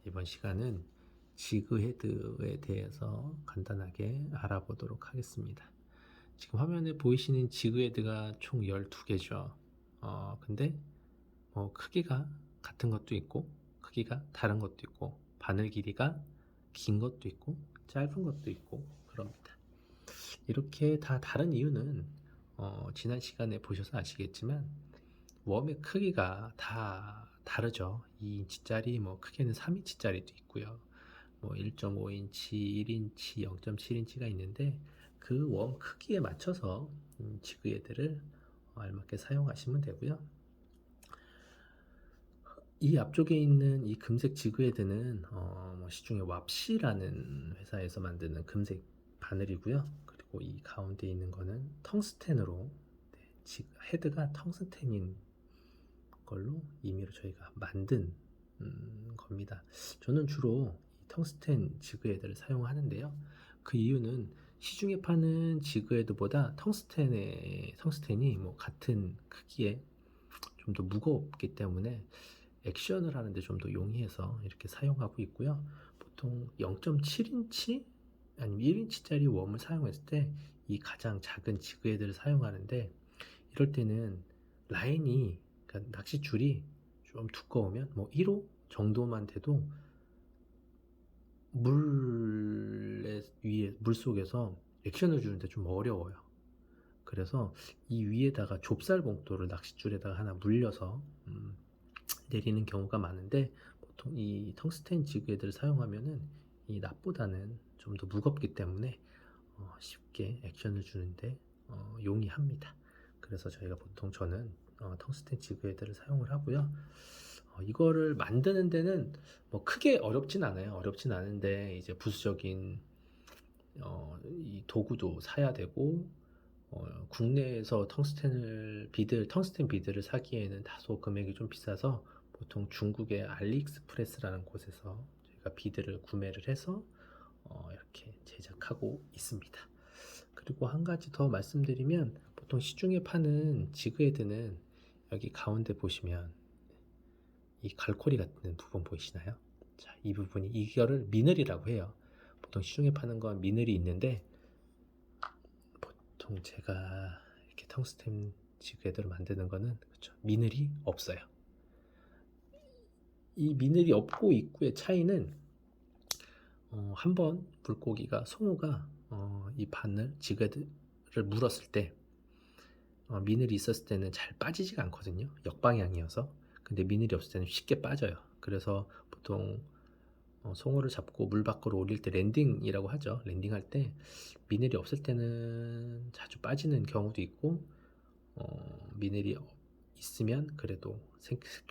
이번 시간은 지그헤드에 대해서 간단하게 알아보도록 하겠습니다. 지금 화면에 보이시는 지그헤드가 총 12개죠. 근데 뭐 크기가 같은 것도 있고 크기가 다른 것도 있고 바늘 길이가 긴 것도 있고 짧은 것도 있고 그럽니다. 이렇게 다 다른 이유는 지난 시간에 보셔서 아시겠지만 웜의 크기가 다 다르죠. 2인치짜리, 뭐 크게는 3인치짜리도 있고요. 뭐 1.5인치, 1인치, 0.7인치가 있는데 그 웜 크기에 맞춰서 지그헤드를 알맞게 사용하시면 되고요. 이 앞쪽에 있는 이 금색 지그헤드는 뭐 시중에 왑시라는 회사에서 만드는 금색 바늘이고요. 그리고 이 가운데 있는 거는 텅스텐으로, 헤드가 텅스텐인 걸로 임의로 저희가 만든 겁니다. 저는 주로 이 텅스텐 지그헤드를 사용하는데요. 그 이유는 시중에 파는 지그헤드보다 텅스텐이 뭐 같은 크기에 좀 더 무겁기 때문에 액션을 하는데 좀 더 용이해서 이렇게 사용하고 있고요. 보통 0.7인치 아니면 1인치짜리 웜을 사용했을 때 이 가장 작은 지그헤드를 사용하는데, 이럴 때는 라인이, 그러니까 낚싯줄이 좀 두꺼우면 뭐 1호 정도만 돼도 물 속에서 액션을 주는데 좀 어려워요. 그래서 이 위에다가 좁쌀 봉돌을 낚싯줄에다가 하나 물려서 내리는 경우가 많은데, 보통 이 텅스텐 지그헤드를 사용하면은 이 낫보다는 좀 더 무겁기 때문에 쉽게 액션을 주는데 용이합니다. 그래서 저는 텅스텐 지그헤드를 사용을 하고요. 이거를 만드는 데는 뭐 크게 어렵진 않아요. 어렵진 않은데 이제 부수적인 이 도구도 사야 되고, 국내에서 텅스텐 비드를 사기에는 다소 금액이 좀 비싸서 보통 중국의 알리익스프레스라는 곳에서 저희가 비드를 구매를 해서 이렇게 제작하고 있습니다. 그리고 한 가지 더 말씀드리면, 보통 시중에 파는 지그헤드는 여기 가운데 보시면 이 갈고리 같은 부분 보이시나요? 자, 이 부분이, 이거를 미늘이라고 해요. 보통 시중에 파는 건 미늘이 있는데, 보통 제가 이렇게 텅스텐 지그헤드를 만드는 거는, 그렇죠, 미늘이 없어요. 이 미늘이 없고 있고의 차이는, 한번 송어가 이 바늘 지그헤드를 물었을 때 미늘이 있었을 때는 잘 빠지지가 않거든요. 역방향이어서. 근데 미늘이 없을 때는 쉽게 빠져요. 그래서 보통 송어를 잡고 물 밖으로 올릴 때 랜딩이라고 하죠. 랜딩할 때 미늘이 없을 때는 자주 빠지는 경우도 있고, 미늘이 있으면 그래도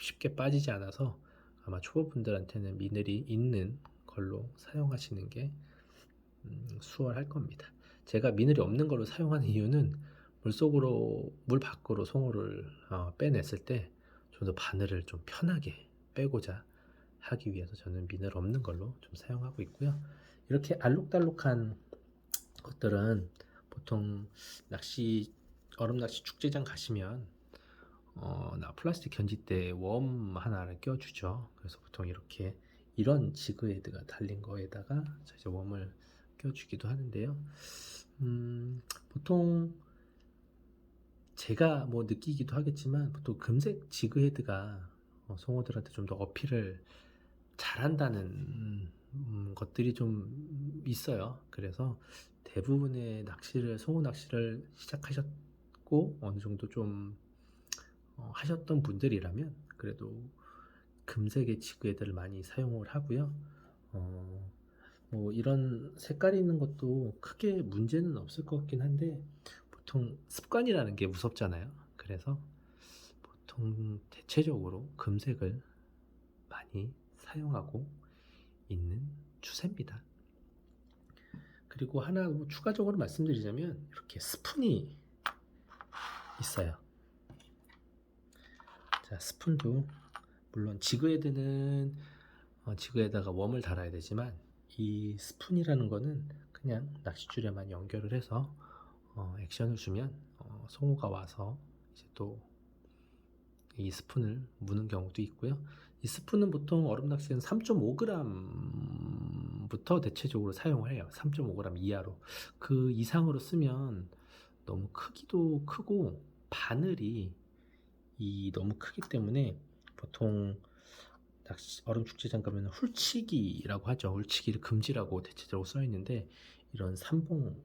쉽게 빠지지 않아서 아마 초보분들한테는 미늘이 있는 걸로 사용하시는 게 수월할 겁니다. 제가 미늘이 없는 걸로 사용하는 이유는 물 밖으로 송어를 빼냈을 때 좀 더 바늘을 좀 편하게 빼고자 하기 위해서 저는 미늘 없는 걸로 좀 사용하고 있고요. 이렇게 알록달록한 것들은 보통 얼음 낚시 축제장 가시면 플라스틱 견지대에 웜 하나를 껴주죠. 그래서 보통 이런 지그헤드가 달린 거에다가 이제 웜을 껴주기도 하는데요. 보통 제가 뭐 느끼기도 하겠지만, 보통 금색 지그헤드가 송어들한테 좀 더 어필을 잘한다는 것들이 좀 있어요. 그래서 대부분의 송어 낚시를 시작하셨고 어느 정도 좀 하셨던 분들이라면 그래도 금색의 지그헤드를 많이 사용을 하고요. 뭐 이런 색깔이 있는 것도 크게 문제는 없을 것 같긴 한데, 보통 습관이라는 게 무섭잖아요. 그래서 보통 대체적으로 금색을 많이 사용하고 있는 추세입니다. 그리고 하나 뭐 추가적으로 말씀드리자면, 이렇게 스푼이 있어요. 자, 스푼도 물론 지그에다가 웜을 달아야 되지만, 이 스푼이라는 거는 그냥 낚싯줄에만 연결을 해서 액션을 주면 송어가 와서 이제 또 이 스푼을 무는 경우도 있고요. 이 스푼은 보통 얼음 낚시는 3.5g부터 대체적으로 사용을 해요. 3.5g 이하로. 그 이상으로 쓰면 너무 크기도 크고 바늘이 너무 크기 때문에 보통 얼음 축제장 가면 훌치기라고 하죠. 훌치기를 금지라고 대체적으로 써 있는데 이런 삼봉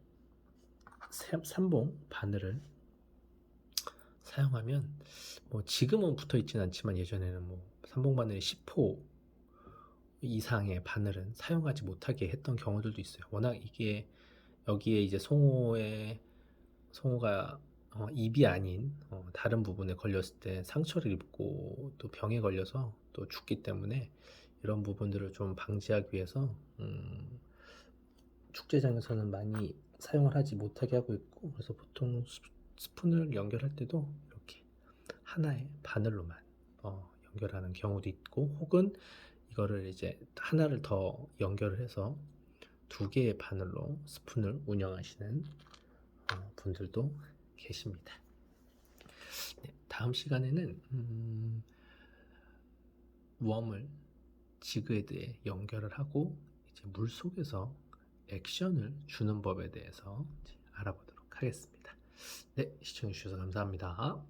바늘을 사용하면 뭐 지금은 붙어 있진 않지만 예전에는 뭐 삼봉 바늘이 10호 이상의 바늘은 사용하지 못하게 했던 경우들도 있어요. 워낙 이게 여기에 이제 송어가 입이 아닌 다른 부분에 걸렸을 때 상처를 입고 또 병에 걸려서 또 죽기 때문에 이런 부분들을 좀 방지하기 위해서 축제장에서는 많이 사용을 하지 못하게 하고 있고, 그래서 보통 스푼을 연결할 때도 이렇게 하나의 바늘로만 연결하는 경우도 있고, 혹은 이거를 이제 하나를 더 연결을 해서 두 개의 바늘로 스푼을 운영하시는 분들도 계십니다. 네, 다음 시간에는 웜을 지그헤드에 연결을 하고 이제 물 속에서 액션을 주는 법에 대해서 알아보도록 하겠습니다. 네, 시청해 주셔서 감사합니다.